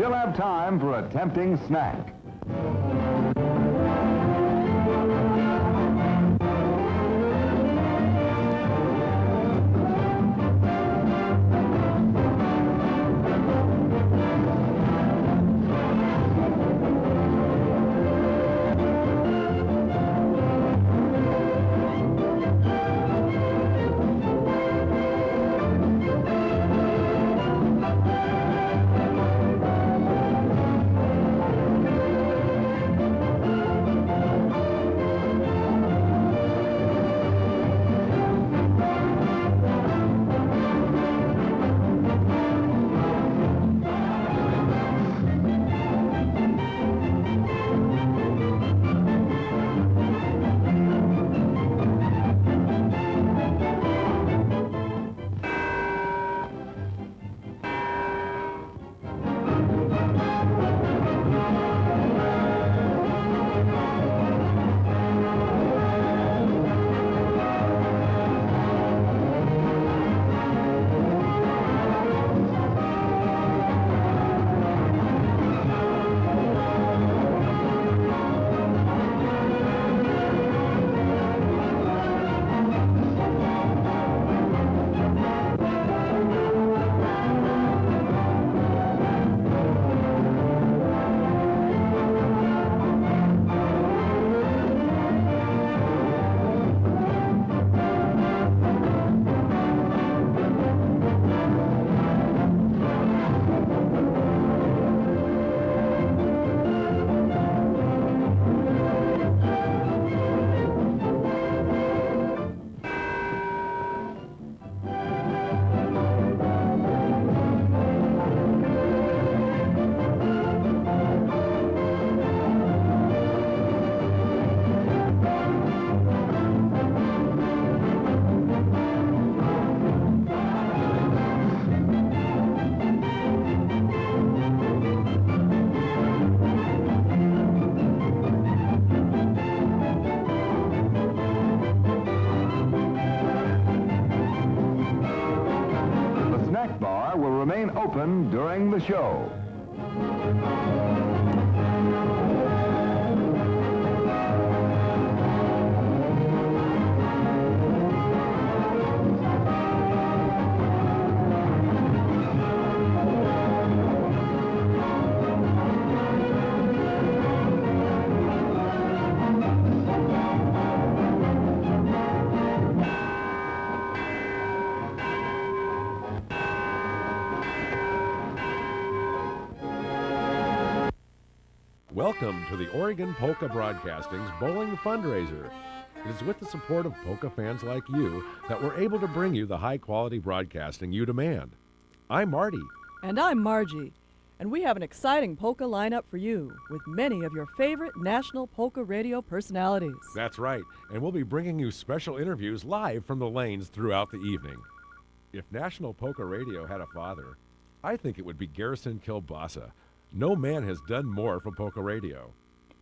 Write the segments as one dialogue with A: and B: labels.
A: still have time for a tempting snack. Will remain open during the show.
B: Welcome to the Oregon Polka Broadcasting's Bowling Fundraiser. It is with the support of polka fans like you that we're able to bring you the high-quality broadcasting you demand. I'm Marty.
C: And I'm Margie. And we have an exciting polka lineup for you with many of your favorite national polka radio personalities.
B: That's right, and we'll be bringing you special interviews live from the lanes throughout the evening. If National Polka Radio had a father, I think it would be Garrison Kilbasa. No man has done more for polka radio.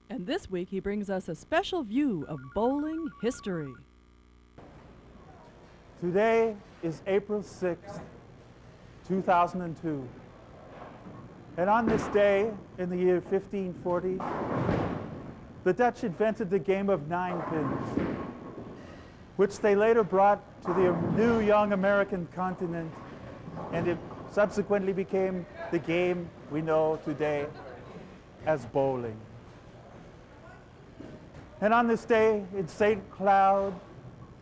C: And this week he brings us a special view of bowling history.
D: Today is April 6th, 2002. And on this day, in the year 1540, the Dutch invented the game of 9 pins, which they later brought to the new young American continent, and it subsequently became the game we know today as bowling. And on this day in St. Cloud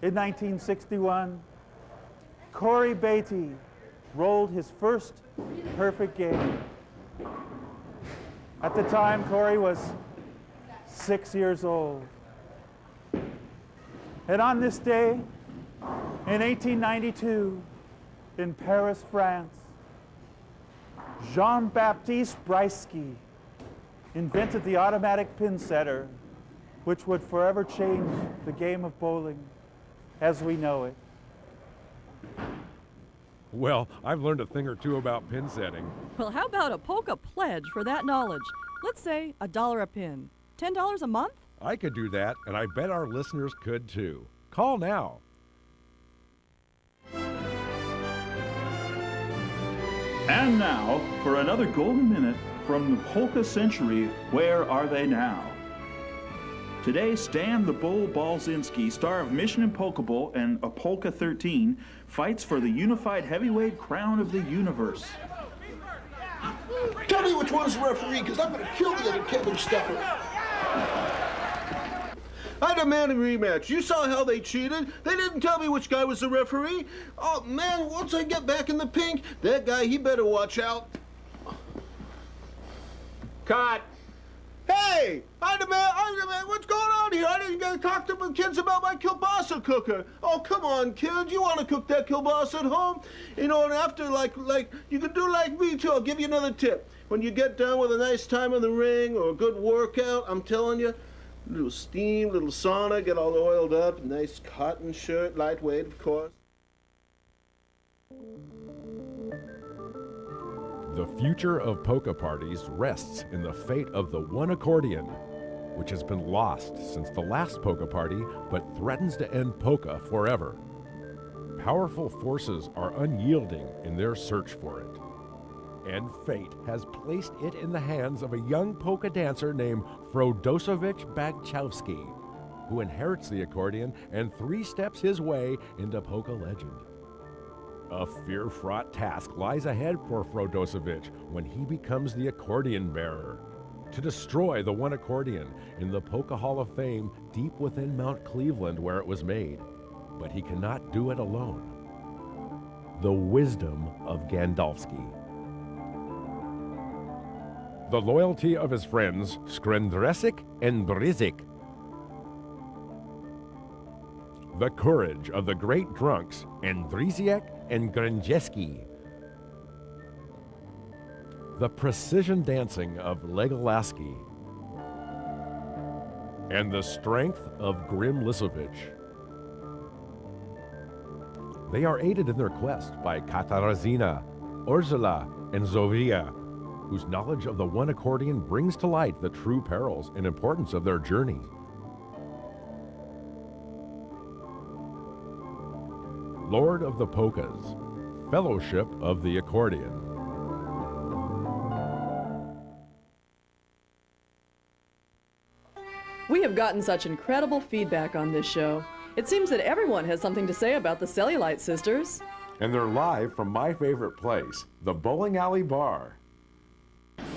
D: in 1961, Corey Beatty rolled his first perfect game. At the time, Corey was 6 years old. And on this day, in 1892, in Paris, France, Jean-Baptiste Breisky invented the automatic pin setter, which would forever change the game of bowling as we know it.
B: Well, I've learned a thing or two about pin setting.
C: Well, how about a polka pledge for that knowledge? Let's say $1 a pin. $10 a month?
B: I could do that, and I bet our listeners could too. Call now.
E: And now, for another golden minute from the polka century, where are they now? Today, Stan the Bull Balzinski, star of Mission Impossible and A Polka 13, fights for the unified heavyweight crown of the universe.
F: Tell me which one's the referee, because I'm going to kill the other Kevin Stuffer. I demand a rematch. You saw how they cheated. They didn't tell me which guy was the referee. Oh, man, once I get back in the pink, that guy, he better watch out.
G: Cut!
F: Hey! I demand, what's going on here? I didn't get to talk to the kids about my kielbasa cooker. Oh, come on, kids. You want to cook that kielbasa at home? You know, and after, like, you can do like me, too. I'll give you another tip. When you get done with a nice time in the ring or a good workout, I'm telling you, a little steam, little sauna, get all oiled up, nice cotton shirt, lightweight, of course.
B: The future of polka parties rests in the fate of the one accordion, which has been lost since the last polka party, but threatens to end polka forever. Powerful forces are unyielding in their search for it. And fate has placed it in the hands of a young polka dancer named Frodosowicz Bagchowski, who inherits the accordion and 3 steps his way into polka legend. A fear-fraught task lies ahead for Frodosowicz when he becomes the accordion bearer, to destroy the one accordion in the Polka Hall of Fame deep within Mount Cleveland where it was made. But he cannot do it alone. The wisdom of Gandalfsky. The loyalty of his friends Skrendresik and Brizik. The courage of the great drunks Andrisiak and Grenjeski. The precision dancing of Legolaski. And the strength of Grim Lisovich. They are aided in their quest by Katarzina, Ursula, and Zovia, whose knowledge of the one accordion brings to light the true perils and importance of their journey. Lord of the Polkas, Fellowship of the Accordion.
C: We have gotten such incredible feedback on this show. It seems that everyone has something to say about the Cellulite Sisters.
B: And they're live from my favorite place, the Bowling Alley Bar.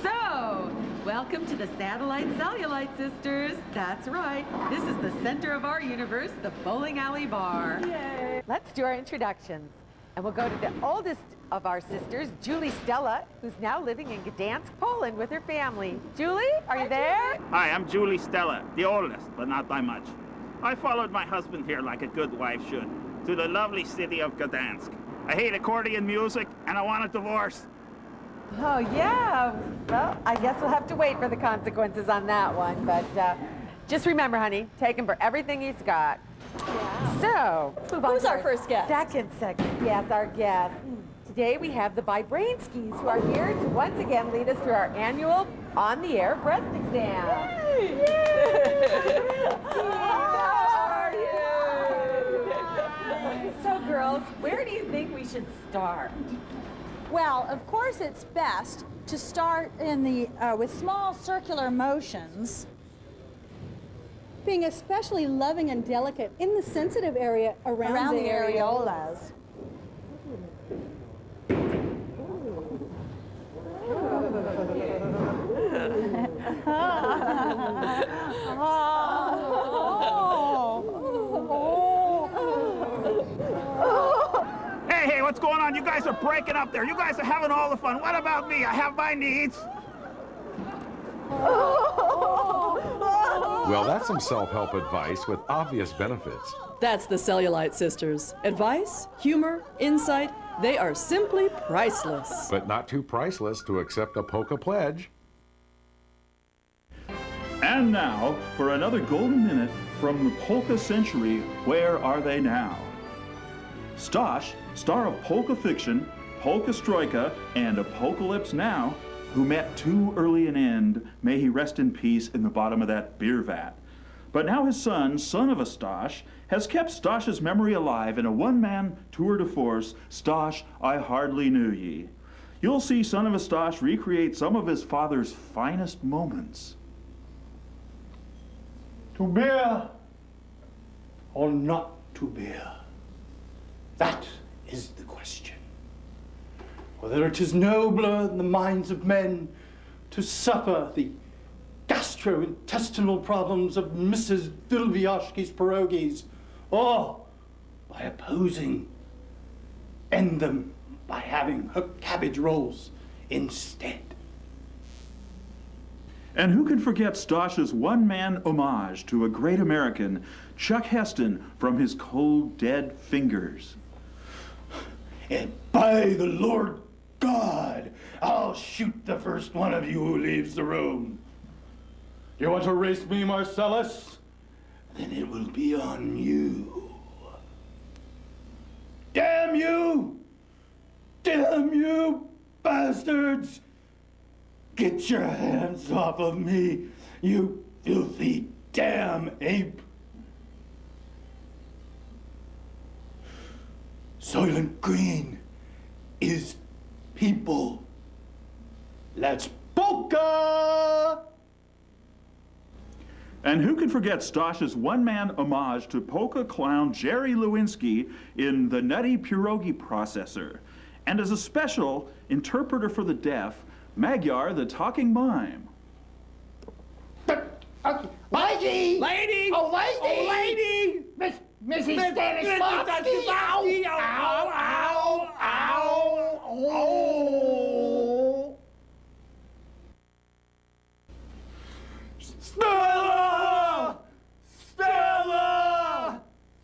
H: So, welcome to the Satellite Cellulite Sisters. That's right. This is the center of our universe, the Bowling Alley Bar. Yay! Let's do our introductions. And we'll go to the oldest of our sisters, Julie Stella, who's now living in Gdansk, Poland with her family. Julie, are you there?
I: Hi, I'm Julie Stella, the oldest, but not by much. I followed my husband here like a good wife should, to the lovely city of Gdansk. I hate accordion music, and I want a divorce.
H: Oh, yeah. Well, I guess we'll have to wait for the consequences on that one. But just remember, honey, take him for everything he's got. Yeah. So, move on.
C: Who's our first guest?
H: Second. Yes, our guest. Today we have the Bybrainskis, who are here to once again lead us through our annual on-the-air breast exam. Yay! How are you? So, girls, where do you think we should start?
J: Well, of course, it's best to start in the with small circular motions, being especially loving and delicate in the sensitive area around the areolas.
I: Hey, what's going on? You guys are breaking up there. You guys are having all the fun. What about me? I have my needs.
B: Well, that's some self-help advice with obvious benefits.
C: That's the Cellulite Sisters. Advice, humor, insight, they are simply priceless.
B: But not too priceless to accept a polka pledge.
E: And now, for another golden minute from the polka century, where are they now? Stosh, star of polka fiction, Polka Strojka, and Apocalypse Now, who met too early an end, may he rest in peace in the bottom of that beer vat. But now his son of a Stosh, has kept Stosh's memory alive in a one-man tour de force, Stosh, I Hardly Knew Ye. you'll see son of a Stosh recreate some of his father's finest moments.
G: To bear or not to bear? That is the question. Whether it is nobler in the minds of men to suffer the gastrointestinal problems of Mrs. Vilvioshki's pierogies, or by opposing, end them by having her cabbage rolls instead.
E: And who can forget Stosh's one-man homage to a great American, Chuck Heston, from his cold, dead fingers.
G: And by the Lord God, I'll shoot the first one of you who leaves the room. You want to race me, Marcellus? Then it will be on you. Damn you! Damn you, bastards! Get your hands off of me, you filthy damn ape! Soylent Green is people. Let's polka!
E: And who can forget Stosh's one-man homage to polka clown Jerry Lewinsky in The Nutty Pierogi Processor, and as a special interpreter for the deaf, Magyar the Talking Mime.
G: Lady!
K: Lady!
G: Oh, lady!
K: Oh, lady!
G: Mrs. Stanislavski! Ow! Ow! Ow! Ow! Oh! Stella! Stella!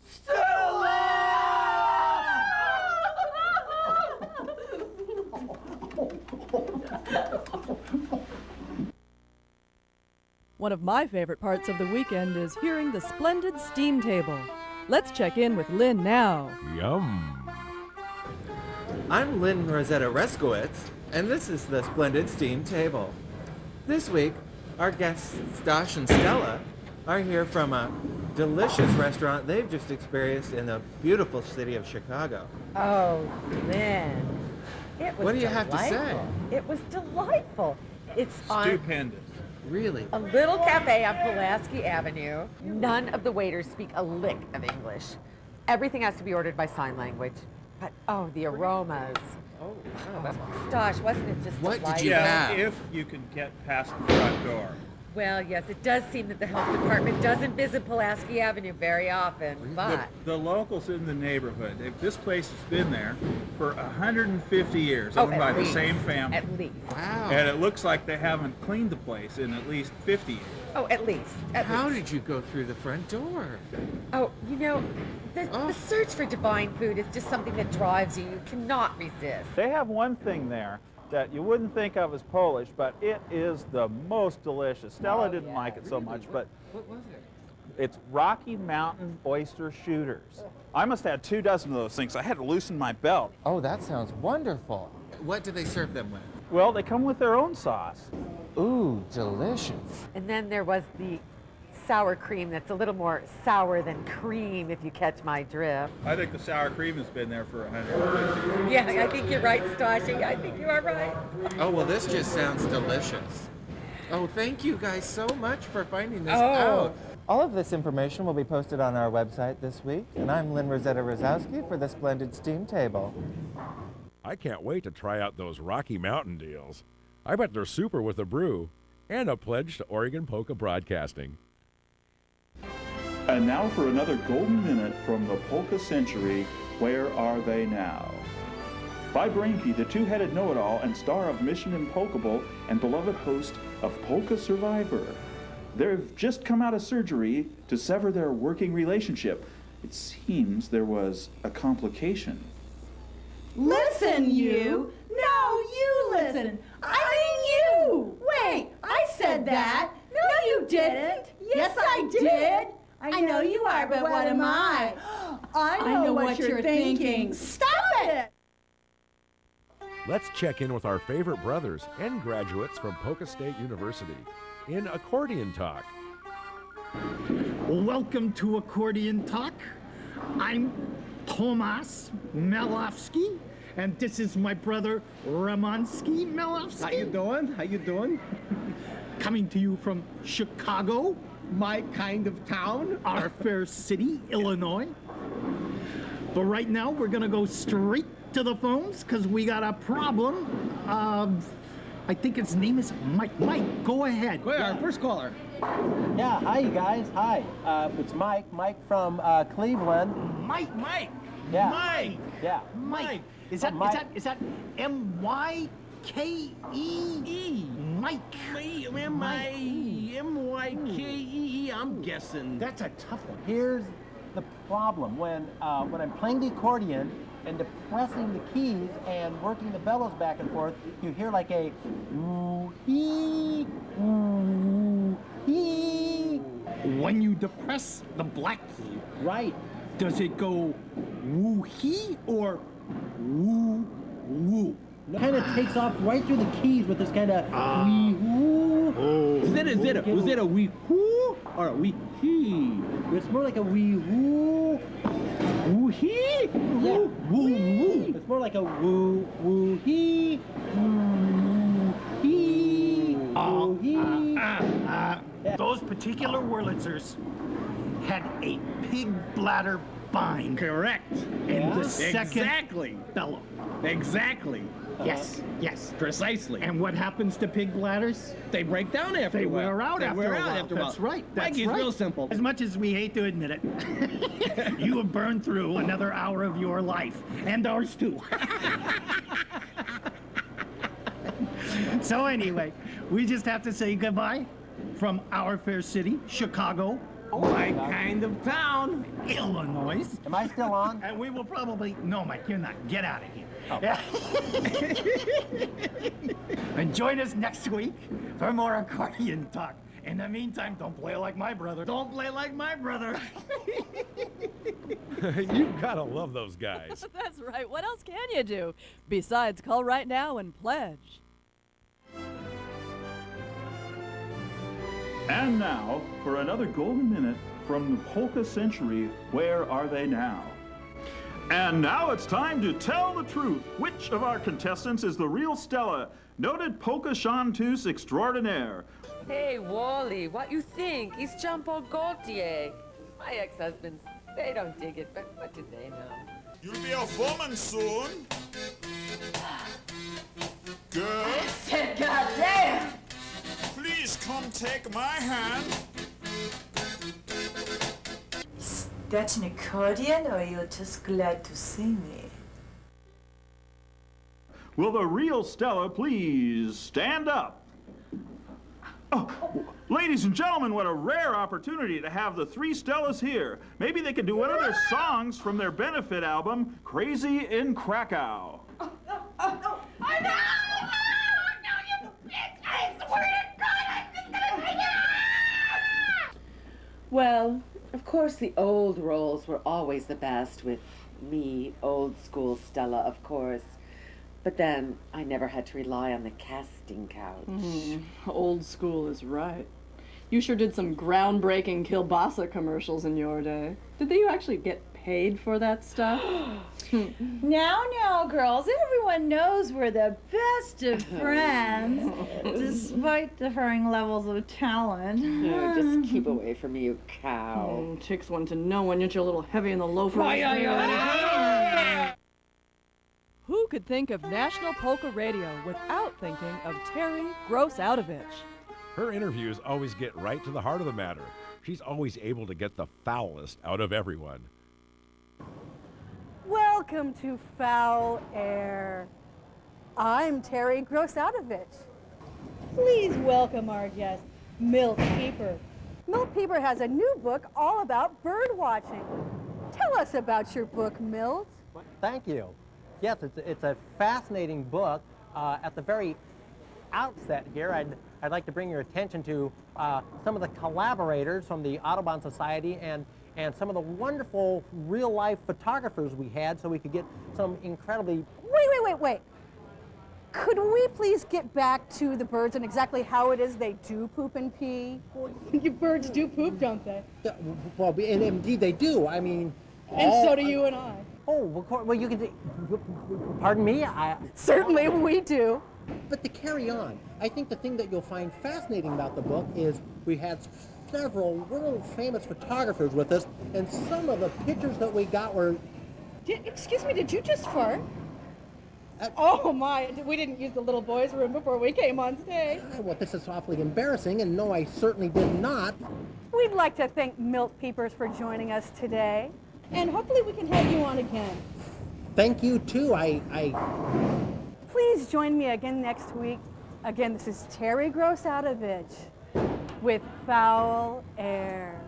G: Stella!
C: One of my favorite parts of the weekend is hearing the splendid steam table. Let's check in with Lynn now.
B: Yum.
L: I'm Lynn Rosetta Reskowitz, and this is the Splendid Steam Table. This week, our guests Stosh and Stella are here from a delicious restaurant they've just experienced in the beautiful city of Chicago.
H: Oh, Lynn. It was
L: What do you have to say?
H: delightful. It was delightful. It's on
K: Stupendous.
L: Really?
H: a little cafe on Pulaski Avenue. None of the waiters speak a lick of English. Everything has to be ordered by sign language. But, oh, the aromas.
L: Oh, wow.
H: Gosh, wasn't it just
L: What did
H: delightful?
L: you have?
K: If you can get past the front door.
H: Well, yes, it does seem that the health department doesn't visit Pulaski Avenue very often, but...
K: The locals in the neighborhood, this place has been there for 150 years,
H: Oh,
K: owned
H: at
K: by the
H: least.
K: same family.
H: At least.
L: Wow.
K: And it looks like they haven't cleaned the place in at least 50 years.
H: Oh, at least.
L: How did you go through the front door?
H: Oh, you know, the search for divine food is just something that drives you. You cannot resist.
D: They have one thing there that you wouldn't think of as Polish, but it is the most delicious. Stella didn't like it so much, but
L: What was it?
D: it's Rocky Mountain oyster shooters. I must have had 2 dozen of those things. I had to loosen my belt.
L: Oh, that sounds wonderful. What do they serve them with?
D: Well, they come with their own sauce.
L: Ooh, delicious.
H: And then there was the sour cream that's a little more sour than cream, if you catch my drift.
K: I think the sour cream has been there for 150 years.
H: Yeah, I think you're right, Stashy. I think you are right.
L: Oh, well, this just sounds delicious. Oh, thank you guys so much for finding this
H: Oh.
L: out. All of this information will be posted on our website this week, and I'm Lynn Rosetta Rosowski for the Splendid Steam Table.
B: I can't wait to try out those Rocky Mountain deals. I bet they're super with a brew and a pledge to Oregon Polka Broadcasting.
E: And now for another golden minute from the Polka Century, Where Are They Now? By Brainky, the two-headed know-it-all and star of Mission Impolkable and beloved host of Polka Survivor. They've just come out of surgery to sever their working relationship. It seems there was a complication.
J: Listen, you! No, you listen! I mean you! Wait, I said that! No, you didn't! Yes, I did! I know you are, but what am I? I know what you're thinking! Stop it!
B: Let's check in with our favorite brothers and graduates from Polka State University in Accordion Talk.
M: Welcome to Accordion Talk. I'm Tomas Melowski, And this is my brother, Ramansky Milovsky.
F: How you doing? How you doing?
M: Coming to you from Chicago,
F: My kind of town?
M: our fair city, Illinois. But right now, we're gonna go straight to the phones because we got a problem. I think his name is Mike. Mike, go ahead.
F: Go ahead, our first caller.
N: Yeah, hi you guys. Hi. It's Mike. Mike from Cleveland.
M: Mike.
N: Yeah.
M: Mike.
N: Yeah.
M: Mike. Is that M-Y-K-E-E? Mike.
F: M-Y-K-E-E, I'm guessing.
M: That's a tough one.
N: Here's the problem. When I'm playing the accordion and depressing the keys and working the bellows back and forth, you hear like a woo-hee, woo-hee.
M: When you depress the black key,
N: Right.
M: does it go woo-hee or woo-woo?
N: It kind of takes off right through the keys with this kind of wee-woo.
F: Is it a wee whoo or a wee hee?
N: It's more like a wee-woo.
M: Woo-hee?
N: Yeah.
M: Woo-woo.
N: It's more like a woo-hee, woo-hee, woo-hee.
M: Those particular Wurlitzers had a pig bladder bind.
F: Correct.
M: And the second
F: Exactly.
M: bellow.
F: Exactly.
M: Yes.
F: Precisely.
M: And what happens to pig bladders?
F: They break down after
M: They
F: a while.
M: wear out
F: They
M: after
F: wear
M: a
F: out
M: while.
F: after a while.
M: That's right. That's
F: Mikey's
M: right.
F: real simple.
M: As much as we hate to admit it, you have burned through another hour of your life, and ours too. So anyway, we just have to say goodbye from our fair city, Chicago,
F: My kind of town.
M: Illinois.
N: Am I still on?
M: And we will probably... No, Mike, you're not. Get out of here. And join us next week for more accordion talk. In the meantime, don't play like my brother. Don't play like my brother.
B: You've got to love those guys.
C: That's right. What else can you do besides call right now and pledge?
E: And now, for another golden minute from the polka century, where are they now? And now it's time to tell the truth. Which of our contestants is the real Stella, noted polka chanteuse extraordinaire?
H: Hey, Wally, what you think? It's Jean-Paul Gaultier. My ex-husbands, they don't dig it, but what do they know?
O: You'll be a woman soon. Girl,
H: Said goddamn!
O: please come take my hand.
P: Is that an accordion, or you're just glad to see me?
E: Will the real Stella please stand up? Oh, ladies and gentlemen, what a rare opportunity to have the three Stellas here. Maybe they can do one of their songs from their benefit album, Crazy in Krakow.
H: I know! You bitch! I swear to God, I'm just gonna take it! Well, of course the old roles were always the best with me, old school Stella, of course. But then I never had to rely on the casting couch.
C: Old school is right. You sure did some groundbreaking kielbasa commercials in your day. Did you actually get paid for that stuff?
J: Now, girls, everyone knows we're the best of friends, despite differing levels of talent.
H: No, just keep away from me, you cow.
C: Chicks want to know when you're a little heavy in the loafers. Who could think of National Polka Radio without thinking of Terry Gross-Outovich?
B: Her interviews always get right to the heart of the matter. She's always able to get the foulest out of everyone.
Q: Welcome to Foul Air. I'm Terry Gross-Outovich. Please welcome our guest, Milt Pieper. Milt Pieper has a new book all about bird watching. Tell us about your book, Milt.
N: Thank you. Yes, it's a fascinating book. At the very outset here, I'd like to bring your attention to some of the collaborators from the Audubon Society and some of the wonderful real-life photographers we had so we could get some incredibly...
Q: Wait. Could we please get back to the birds and exactly how it is they do poop and pee? Your birds do poop, don't they?
N: Well, and indeed they do. I mean...
Q: And so do you and I.
N: Oh, well, you can. Pardon me?
Q: Certainly we do.
N: But to carry on, I think the thing that you'll find fascinating about the book is we had several world-famous photographers with us, and some of the pictures that we got were...
Q: Excuse me, did you just fart? Oh my, we didn't use the little boys' room before we came on stage.
N: Well, this is awfully embarrassing, and no, I certainly did not.
Q: We'd like to thank Milk Peepers for joining us today, and hopefully we can have you on again.
N: Thank you, too.
Q: Please join me again next week. Again, this is Terry Grossatovich with Foul Air.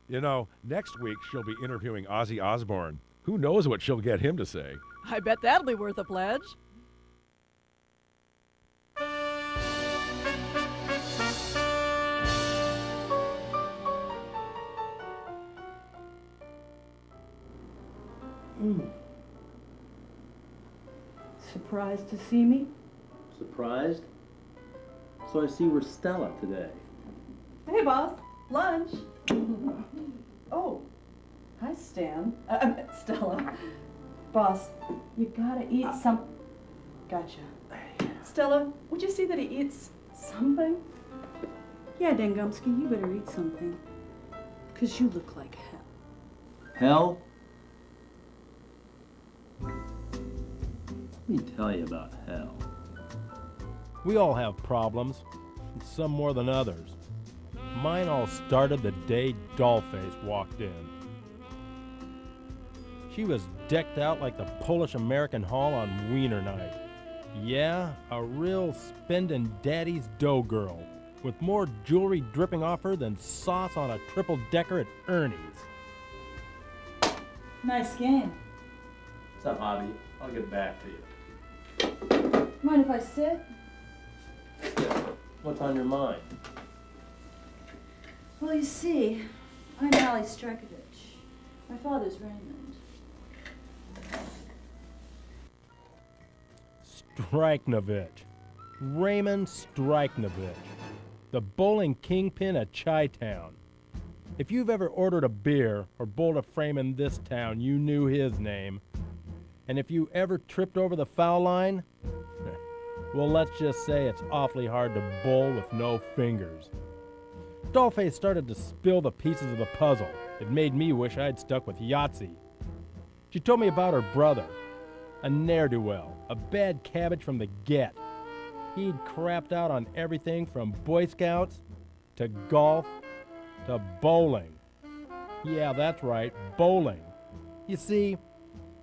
B: You know, next week she'll be interviewing Ozzy Osbourne. Who knows what she'll get him to say?
C: I bet that'll be worth a pledge.
R: Surprised to see me?
S: Surprised? So I see we're Stella today.
C: Hey, boss. Lunch. Oh. Hi, Stan. Stella. Boss, you gotta eat some... Gotcha. Stella, would you see that he eats something?
R: Yeah, Dengumsky, you better eat something. 'Cause you look like hell.
S: Hell? Let me tell you about hell.
T: We all have problems, some more than others. Mine all started the day Dollface walked in. She was decked out like the Polish-American Hall on Wiener Night. Yeah, a real spendin' daddy's dough girl, with more jewelry dripping off her than sauce on a triple-decker at Ernie's.
R: Nice game.
S: What's up, Bobby? I'll get back to you.
R: Mind if I sit?
S: What's on your mind?
R: Well, you see, I'm Allie Strekovich. My father's Raymond.
T: Stryknovich. Raymond Stryknovich. The bowling kingpin at Chi-Town. If you've ever ordered a beer or bowled a frame in this town, you knew his name. And if you ever tripped over the foul line, well, let's just say it's awfully hard to bowl with no fingers. Dollface started to spill the pieces of the puzzle. It made me wish I'd stuck with Yahtzee. She told me about her brother, a ne'er-do-well, a bad cabbage from the get. He'd crapped out on everything from Boy Scouts to golf to bowling. Yeah, that's right, bowling. You see,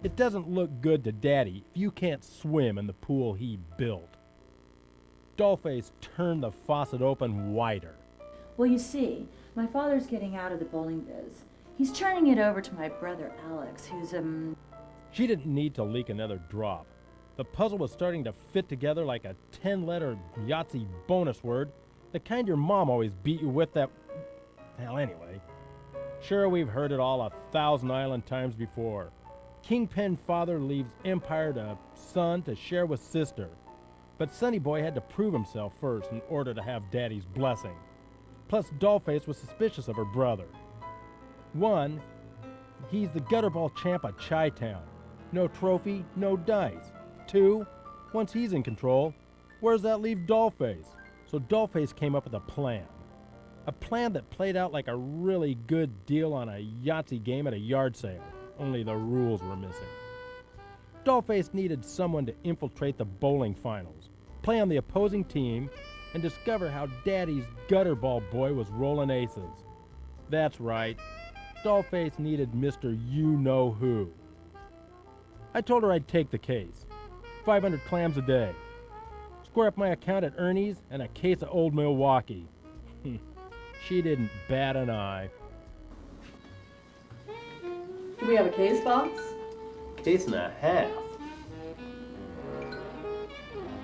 T: it doesn't look good to Daddy if you can't swim in the pool he built. Dollface turned the faucet open wider.
R: Well, you see, my father's getting out of the bowling biz. He's turning it over to my brother Alex, who's
T: She didn't need to leak another drop. The puzzle was starting to fit together like a 10-letter Yahtzee bonus word, the kind your mom always beat you with that... Hell, anyway. Sure, we've heard it all 1,000 island times before. Kingpin father leaves empire to son to share with sister. But Sonny Boy had to prove himself first in order to have Daddy's blessing. Plus, Dollface was suspicious of her brother. One, he's the gutterball champ at Chi-Town. No trophy, no dice. Two, once he's in control, where does that leave Dollface? So Dollface came up with a plan. A plan that played out like a really good deal on a Yahtzee game at a yard sale, only the rules were missing. Dollface needed someone to infiltrate the bowling finals, play on the opposing team, and discover how Daddy's gutterball boy was rolling aces. That's right, Dollface needed Mr. You-Know-Who. I told her I'd take the case. 500 clams a day. Square up my account at Ernie's and a case of Old Milwaukee. She didn't bat an eye.
C: Do we have a case, boss?
S: Case and a half.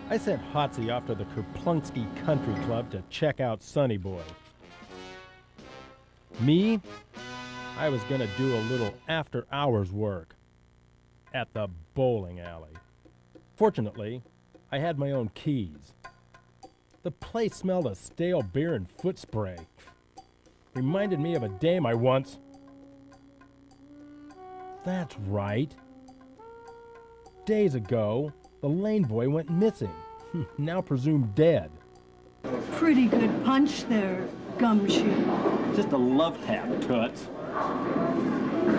T: I sent Hotsy off to the Kerplunksky Country Club to check out Sonny Boy. Me? I was gonna do a little after-hours work at the bowling alley. Fortunately, I had my own keys. The place smelled of stale beer and foot spray. Reminded me of a dame I once... That's right. Days ago, the Lane boy went missing, now presumed dead.
Q: Pretty good punch there, Gumshoe.
S: Just a love tap, Toots.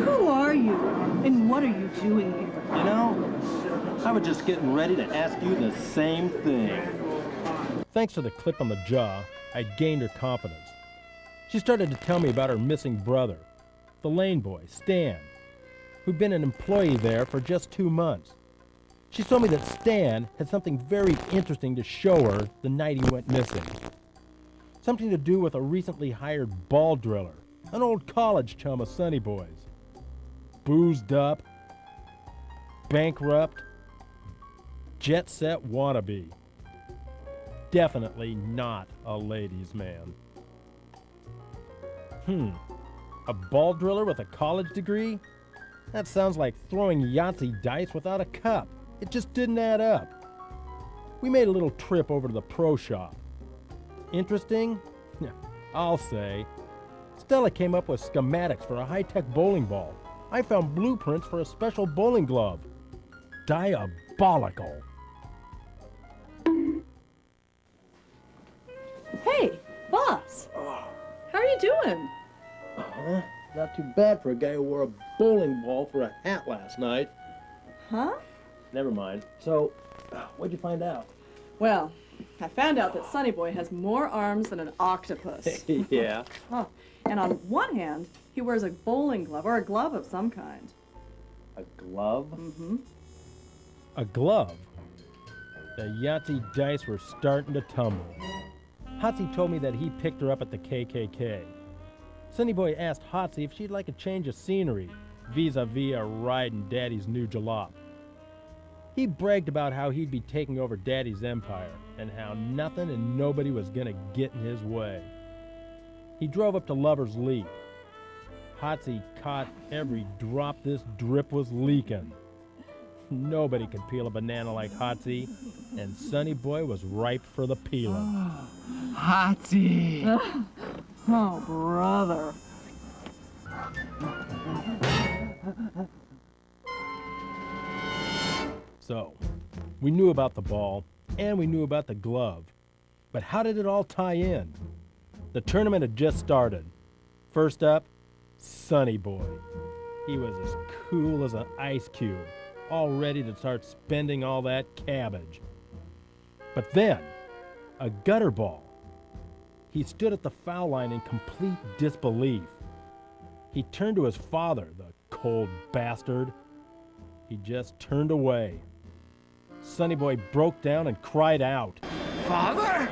Q: Who are you, and what are you doing here?
S: You know, I was just getting ready to ask you the same thing.
T: Thanks to the clip on the jaw, I gained her confidence. She started to tell me about her missing brother, the Lane boy, Stan, who'd been an employee there for just 2 months. She told me that Stan had something very interesting to show her the night he went missing. Something to do with a recently hired ball driller, an old college chum of Sonny Boy's. Boozed up, bankrupt, jet set wannabe. Definitely not a ladies' man. A ball driller with a college degree? That sounds like throwing Yahtzee dice without a cup. It just didn't add up. We made a little trip over to the pro shop. Interesting? I'll say. Stella came up with schematics for a high-tech bowling ball. I found blueprints for a special bowling glove. Diabolical.
C: Hey, boss. How are you doing?
S: Not too bad for a guy who wore a bowling ball for a hat last night.
C: Huh?
S: Never mind. So, what'd you find out?
C: Well, I found out that Sonny Boy has more arms than an octopus.
S: Yeah.
C: Huh. And on one hand, he wears a bowling glove, or a glove of some kind.
S: A glove?
C: Mm-hmm.
T: A glove? The Yahtzee dice were starting to tumble. Hotsy told me that he picked her up at the KKK. Sonny Boy asked Hotsy if she'd like a change of scenery, vis-a-vis a ride in Daddy's new jalop. He bragged about how he'd be taking over Daddy's empire, and how nothing and nobody was gonna get in his way. He drove up to Lover's Leap. Hotsy caught every drop this drip was leaking. Nobody could peel a banana like Hotsy, and Sonny Boy was ripe for the peeling.
U: Hotsy!
C: Oh, brother.
T: So, we knew about the ball, and we knew about the glove. But how did it all tie in? The tournament had just started. First up, Sonny Boy. He was as cool as an ice cube, all ready to start spending all that cabbage. But then, a gutter ball. He stood at the foul line in complete disbelief. He turned to his father, the cold bastard. He just turned away. Sonny Boy broke down and cried out.
U: Father?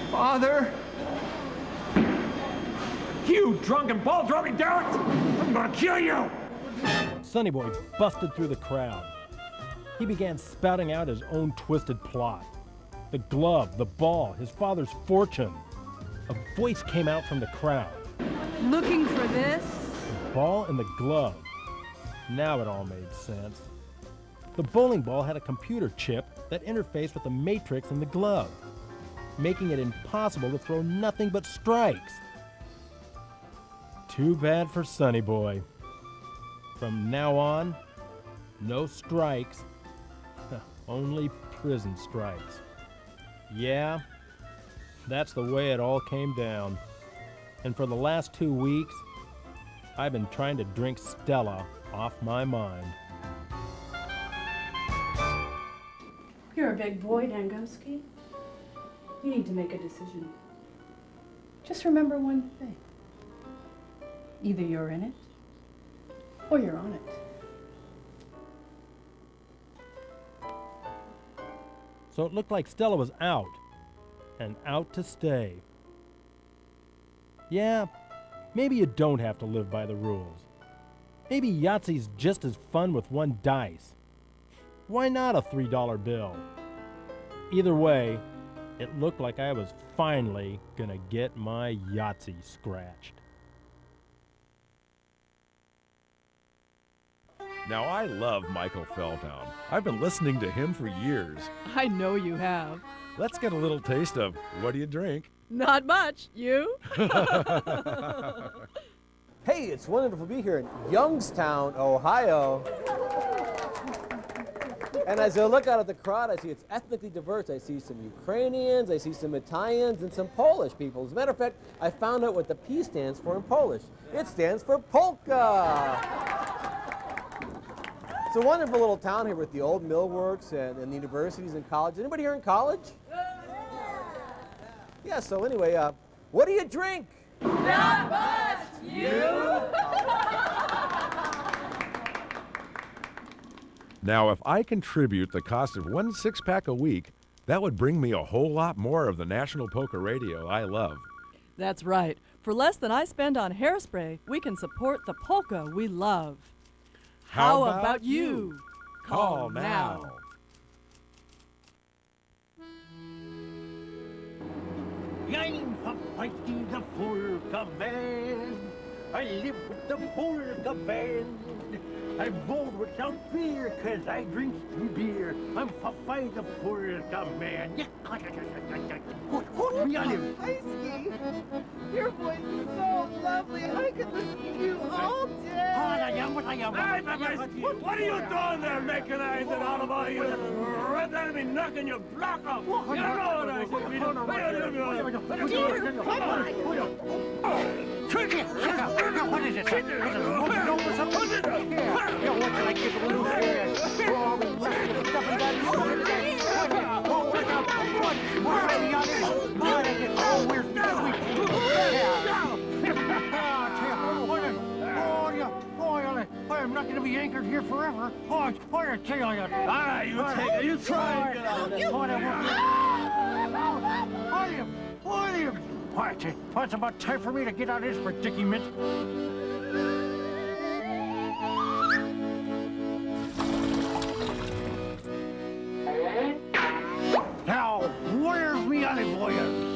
U: Father? You drunken ball-dropping derelict! I'm gonna kill you!
T: Sonny Boy busted through the crowd. He began spouting out his own twisted plot. The glove, the ball, his father's fortune. A voice came out from the crowd.
Q: Looking for this?
T: The ball and the glove. Now it all made sense. The bowling ball had a computer chip that interfaced with the matrix in the glove, making it impossible to throw nothing but strikes. Too bad for Sonny Boy. From now on, no strikes, only prison strikes. Yeah, that's the way it all came down. And for the last 2 weeks, I've been trying to drink Stella off my mind.
V: You're a big boy, Dangowski. You need to make a decision. Just remember one thing. Either you're in it, or you're on it.
T: So it looked like Stella was out, and out to stay. Yeah, maybe you don't have to live by the rules. Maybe Yahtzee's just as fun with one dice. Why not a $3 bill? Either way, it looked like I was finally gonna get my Yahtzee scratched.
B: Now, I love Michael Feldtown. I've been listening to him for years.
C: I know you have.
B: Let's get a little taste of What Do You Drink?
C: Not much. You?
S: Hey, it's wonderful to be here in Youngstown, Ohio. And as I look out at the crowd, I see it's ethnically diverse. I see some Ukrainians, I see some Italians, and some Polish people. As a matter of fact, I found out what the P stands for in Polish. It stands for Polka. It's a wonderful little town here with the old millworks and the universities and colleges. Anybody here in college? Yeah, so anyway, what do you drink?
H: Not much! You?
B: Now, if I contribute the cost of 1 six-pack a week, that would bring me a whole lot more of the National Polka Radio I love.
C: That's right. For less than I spend on hairspray, we can support the polka we love. How about you?
B: Call now.
A: I'm fighting the polka man. I live with the polka band. I'm bold without fear, 'cause I drink some beer. I'm fighting the polka man. Who's me on him?
L: Hi, Ski. Your voice is so lovely. I could listen to you all day.
A: What I am.
U: Hey, what are you doing there, mechanizing all about you? Right there, be knocking your block off. You know what I
A: What is it? Is it a moving over something? Yeah, what can I give a little hand? We're all wrestling stuff and that. Oh, look out. Where are the others? Oh, where's the I'm not going to be anchored here forever. Oh, I tell you. All right, you take it. You try and get out of this. William! Why, it's about time for me to get out of this predicament. Now, where's me olive oils?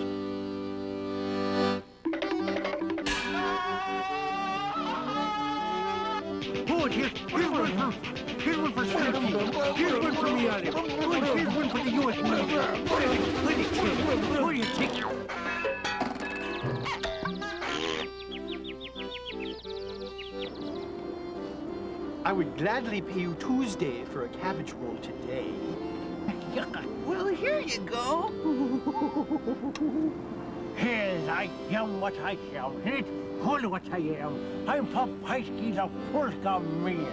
A: Oh, here's one for Slinky. Here's one for me olive. Here's one for the U.S. What do you take?
M: I would gladly pay you Tuesday for a cabbage roll today.
A: Well, here you go. Yes, I am what I am. And it's good what I am. I'm Popaisky the Polka man.